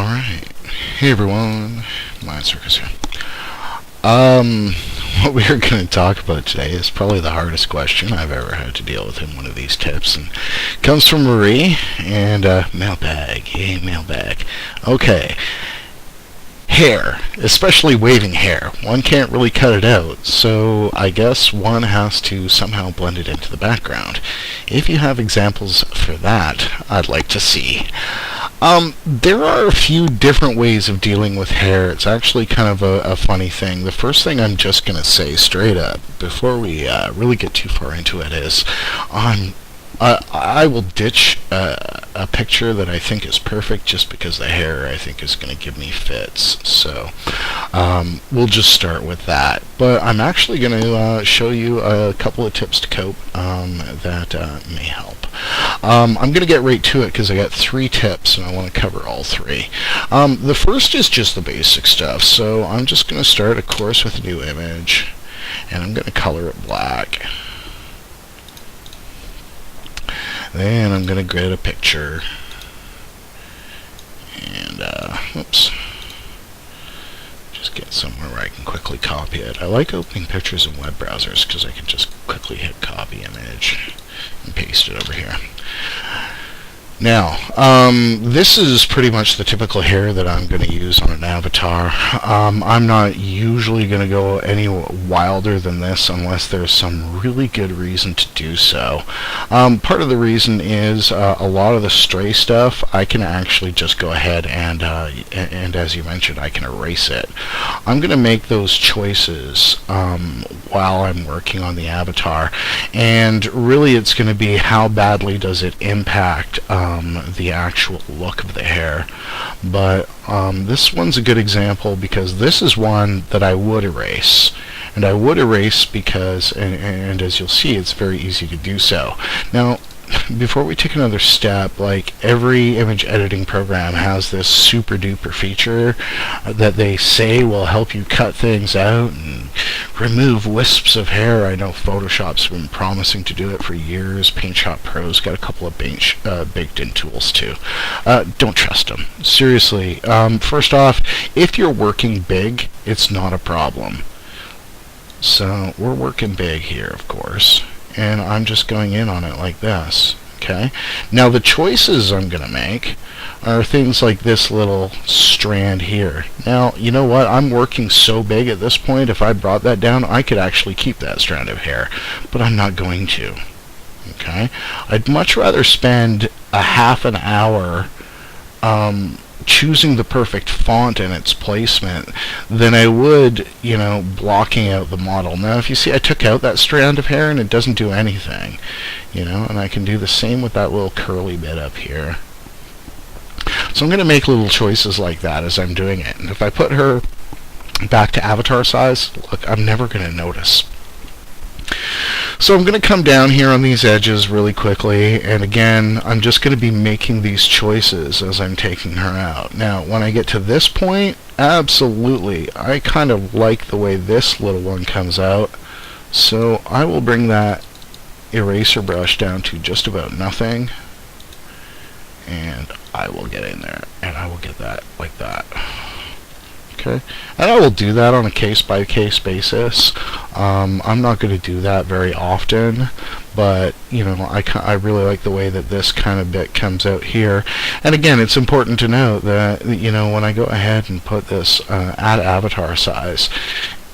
Alright. Hey everyone, Mind Circus here. What we are going to talk about today is probably the hardest question I've ever had to deal with in one of these tips, and it comes from Marie, and mailbag, hey mailbag. Okay. Hair, especially waving hair. One can't really cut it out, so I guess one has to somehow blend it into the background. If you have examples for that, I'd like to see. There are a few different ways of dealing with hair. It's actually kind of a funny thing. The first thing I'm just going to say straight up, before we really get too far into it, is I will ditch a picture that I think is perfect just because the hair I think is going to give me fits. So we'll just start with that. But I'm actually going to show you a couple of tips to cope that may help. I'm going to get right to it because I got 3 tips and I want to cover all 3. The first is just the basic stuff. So I'm just going to start, of course, with a new image, and I'm going to color it black. Then I'm going to get a picture, and oops, just get somewhere where I can quickly copy it. I like opening pictures in web browsers because I can just quickly hit copy image and paste it over here. Now, this is pretty much the typical hair that I'm going to use on an avatar. I'm not usually going to go any wilder than this unless there's some really good reason to do so. Part of the reason is a lot of the stray stuff I can actually just go ahead and as you mentioned, I can erase it. I'm going to make those choices while I'm working on the avatar, and really it's going to be how badly does it impact the actual look of the hair. But this one's a good example because this is one that I would erase. And I would erase because, and as you'll see, it's very easy to do so. Now, before we take another step, like every image editing program has this super duper feature that they say will help you cut things out and remove wisps of hair. I know Photoshop's been promising to do it for years. PaintShop Pro's got a couple of baked-in tools too. Don't trust them. Seriously. First off, if you're working big, it's not a problem. So we're working big here, of course. And I'm just going in on it like this. Okay. Now the choices I'm going to make are things like this little strand here. Now, you know what? I'm working so big at this point, if I brought that down, I could actually keep that strand of hair. But I'm not going to. Okay. I'd much rather spend a half an hour choosing the perfect font and its placement than I would, you know, blocking out the model. Now, if you see, I took out that strand of hair and it doesn't do anything, you know, and I can do the same with that little curly bit up here. So I'm going to make little choices like that as I'm doing it. And if I put her back to avatar size, look, I'm never going to notice. So I'm going to come down here on these edges really quickly, and again, I'm just going to be making these choices as I'm taking her out. Now, when I get to this point, absolutely, I kind of like the way this little one comes out, so I will bring that eraser brush down to just about nothing, and I will get in there, and I will get that like that. Okay, and I will do that on a case-by-case basis. I'm not going to do that very often, but you know, I really like the way that this kind of bit comes out here. And again, it's important to note that, you know, when I go ahead and put this at avatar size,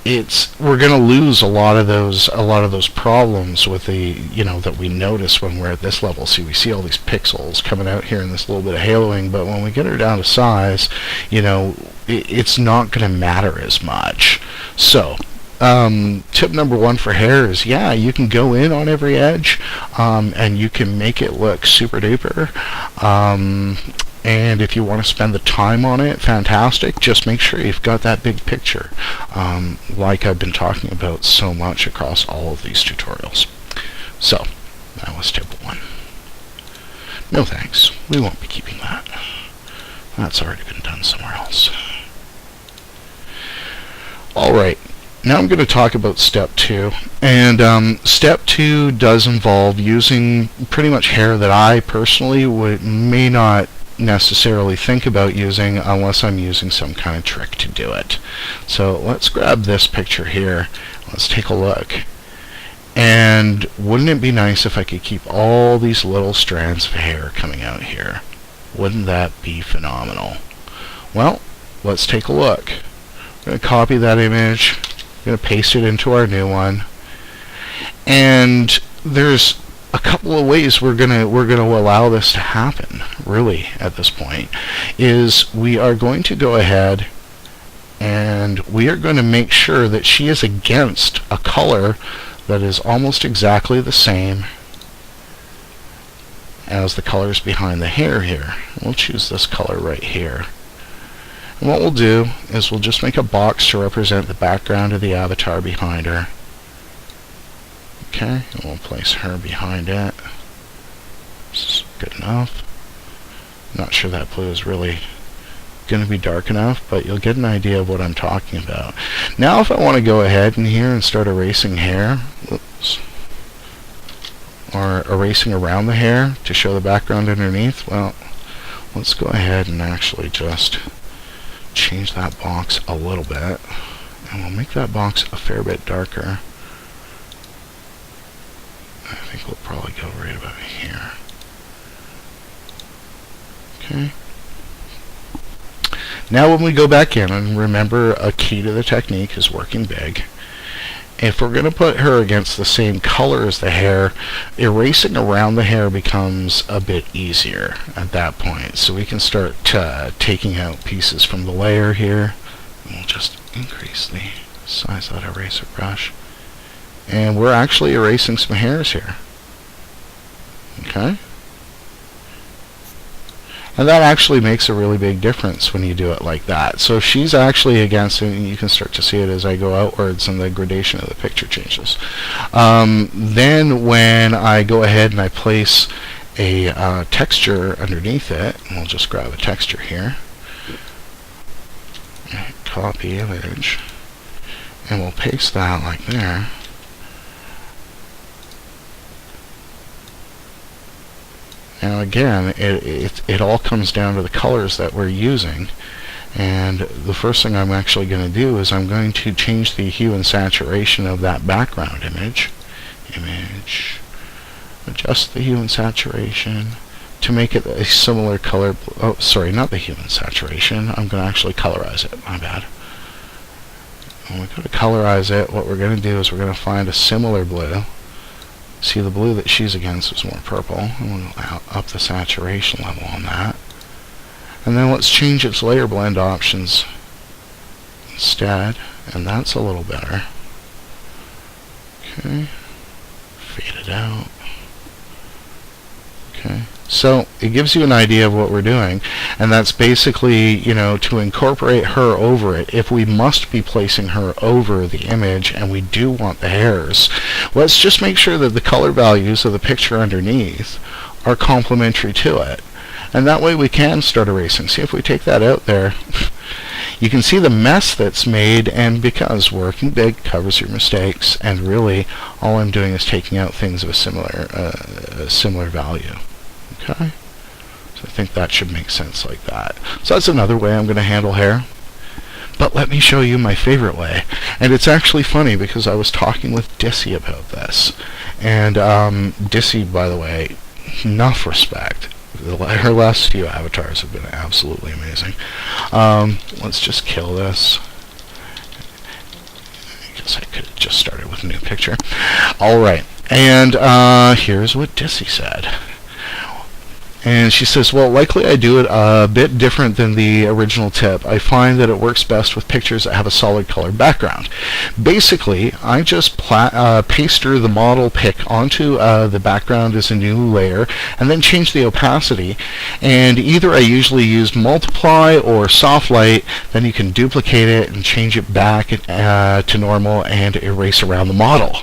we're going to lose a lot of those problems with the, you know, that we notice when we're at this level. See, we see all these pixels coming out here in this little bit of haloing, but when we get her down to size, you know, it's not going to matter as much. So tip number 1 for hair is, yeah, you can go in on every edge and you can make it look super duper. And if you want to spend the time on it, fantastic. Just make sure you've got that big picture, like I've been talking about so much across all of these tutorials. So, that was tip 1. No thanks. We won't be keeping that. That's already been done somewhere else. Alright, now I'm going to talk about step 2. And step 2 does involve using pretty much hair that I personally may not necessarily think about using unless I'm using some kind of trick to do it. So let's grab this picture here. Let's take a look. And wouldn't it be nice if I could keep all these little strands of hair coming out here? Wouldn't that be phenomenal? Well, let's take a look. I'm going to copy that image. I'm going to paste it into our new one. And there's a couple of ways we're gonna allow this to happen, really, at this point. Is we are going to go ahead and we are going to make sure that she is against a color that is almost exactly the same as the colors behind the hair here. We'll choose this color right here. And what we'll do is we'll just make a box to represent the background of the avatar behind her. Okay, and we'll place her behind it. This is good enough. Not sure that blue is really going to be dark enough, but you'll get an idea of what I'm talking about. Now if I want to go ahead in here and start erasing hair, whoops, or erasing around the hair to show the background underneath, well, let's go ahead and actually just change that box a little bit, and we'll make that box a fair bit darker. I think we'll probably go right about here. Okay. Now when we go back in, and remember a key to the technique is working big, if we're going to put her against the same color as the hair, erasing around the hair becomes a bit easier at that point. So we can start taking out pieces from the layer here. And we'll just increase the size of that eraser brush. And we're actually erasing some hairs here. Okay? And that actually makes a really big difference when you do it like that. So if she's actually against it, and you can start to see it as I go outwards and the gradation of the picture changes. Then when I go ahead and I place a texture underneath it, and we'll just grab a texture here, copy image, and we'll paste that like there. Now again, it all comes down to the colors that we're using, and the first thing I'm actually going to do is I'm going to change the hue and saturation of that background image. Adjust the hue and saturation to make it a similar color. Oh, sorry, not the hue and saturation. I'm going to actually colorize it. My bad. When we go to colorize it, what we're going to do is we're going to find a similar blue. See, the blue that she's against is more purple. I'm going to up the saturation level on that. And then let's change its layer blend options instead, and that's a little better. Okay, fade it out. Okay, so it gives you an idea of what we're doing, and that's basically, you know, to incorporate her over it. If we must be placing her over the image and we do want the hairs, let's just make sure that the color values of the picture underneath are complementary to it, and that way we can start erasing. See, if we take that out there, you can see the mess that's made, and because working big covers your mistakes, and really all I'm doing is taking out things of a similar value. Okay, so I think that should make sense like that. So that's another way I'm going to handle hair. But let me show you my favorite way. And it's actually funny because I was talking with Dissy about this. And Dissy, by the way, enough respect. Her last few avatars have been absolutely amazing. Let's just kill this. I guess I could have just started with a new picture. Alright, and here's what Dissy said. And she says, well, likely I do it a bit different than the original tip. I find that it works best with pictures that have a solid color background. Basically, I just paster the model pic onto the background as a new layer, and then change the opacity. And either I usually use multiply or soft light, then you can duplicate it and change it back to normal and erase around the model.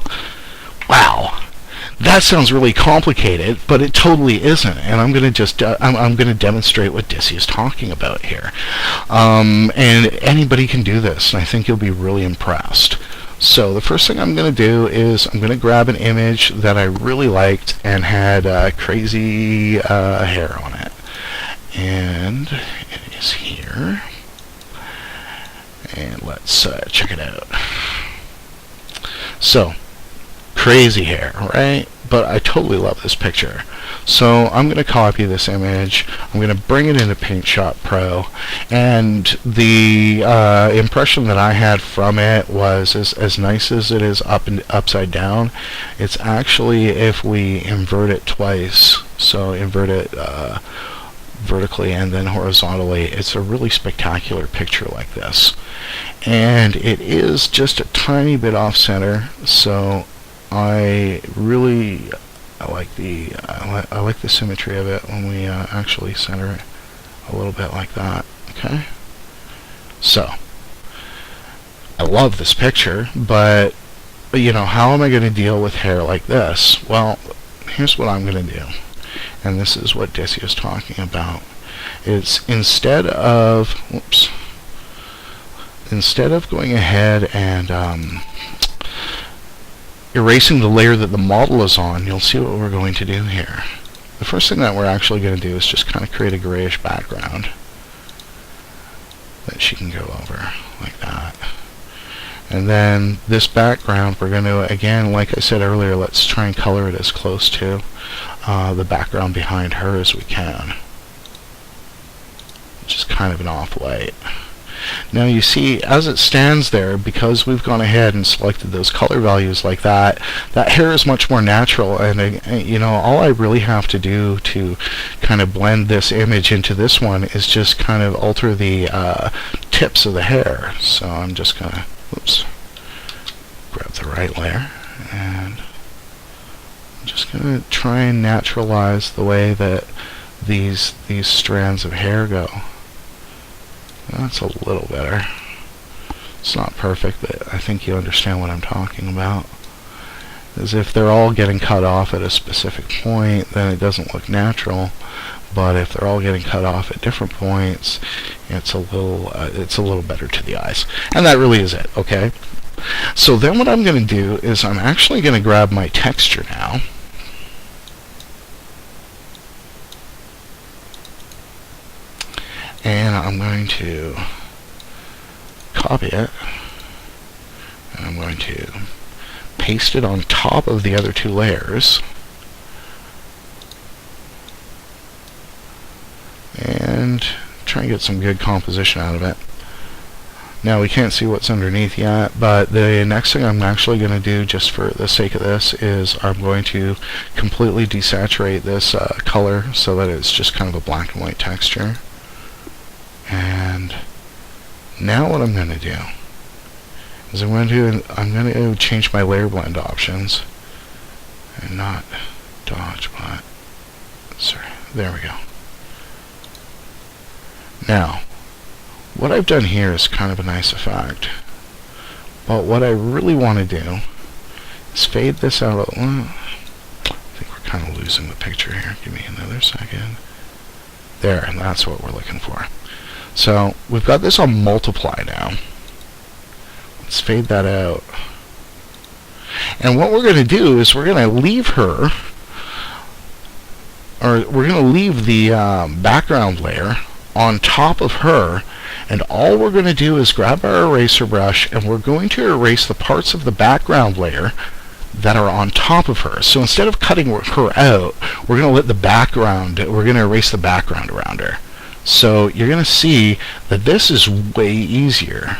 Wow. That sounds really complicated, but it totally isn't, and I'm going to just I'm going to demonstrate what Dissy is talking about here. And anybody can do this, and I think you'll be really impressed. So the first thing I'm going to do is I'm going to grab an image that I really liked and had crazy hair on it. And it is here. And let's check it out. So, crazy hair, right? But I totally love this picture. So I'm going to copy this image. I'm going to bring it into Paint Shop Pro, and the impression that I had from it was as nice as it is up and upside down. It's actually, if we invert it twice, so invert it vertically and then horizontally, it's a really spectacular picture like this. And it is just a tiny bit off center, so I like the symmetry of it when we actually center it a little bit like that. Okay, so I love this picture, but you know, how am I going to deal with hair like this? Well, here's what I'm going to do, and this is what Dissy is talking about. It's instead of going ahead and erasing the layer that the model is on, you'll see what we're going to do here. The first thing that we're actually going to do is just kind of create a grayish background that she can go over like that. And then this background, we're going to, again, like I said earlier, let's try and color it as close to the background behind her as we can. Just kind of an off-white. Now you see, as it stands there, because we've gone ahead and selected those color values like that, that hair is much more natural, and you know, all I really have to do to kind of blend this image into this one is just kind of alter the tips of the hair. So I'm just gonna, grab the right layer, and I'm just gonna try and naturalize the way that these strands of hair go. That's a little better. It's not perfect, but I think you understand what I'm talking about. As if they're all getting cut off at a specific point, then it doesn't look natural. But if they're all getting cut off at different points, it's a little better to the eyes. And that really is it, okay? So then what I'm going to do is I'm actually going to grab my texture now. And I'm going to copy it, and I'm going to paste it on top of the other two layers, and try and get some good composition out of it. Now we can't see what's underneath yet, but the next thing I'm actually going to do, just for the sake of this, is I'm going to completely desaturate this color so that it's just kind of a black and white texture. And now what I'm going to do is I'm going to change my layer blend options, and not dodge, but sorry, there we go. Now what I've done here is kind of a nice effect, but what I really want to do is fade this out. I think we're kind of losing the picture here. Give me another second. There, and that's what we're looking for. So we've got this on multiply now. Let's fade that out. And what we're going to do is we're going to leave her, or we're going to leave the background layer on top of her, and all we're going to do is grab our eraser brush, and we're going to erase the parts of the background layer that are on top of her. So instead of cutting her out, we're going to let the background, we're going to erase the background around her. So you're going to see that this is way easier.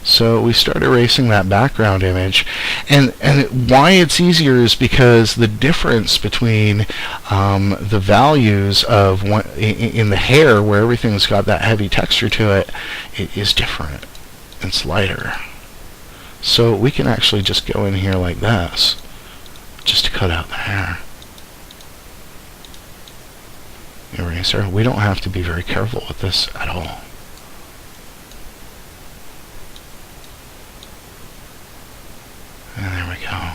So we start erasing that background image, and why it's easier is because the difference between the values of in the hair, where everything's got that heavy texture to it, it is different. It's lighter. So we can actually just go in here like this, just to cut out the hair. Eraser. We don't have to be very careful with this at all. And there we go.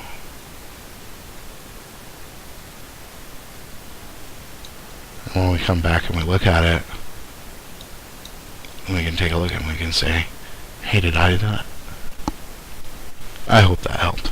And when we come back and we look at it, we can take a look and we can say, hey, did I do that? I hope that helped.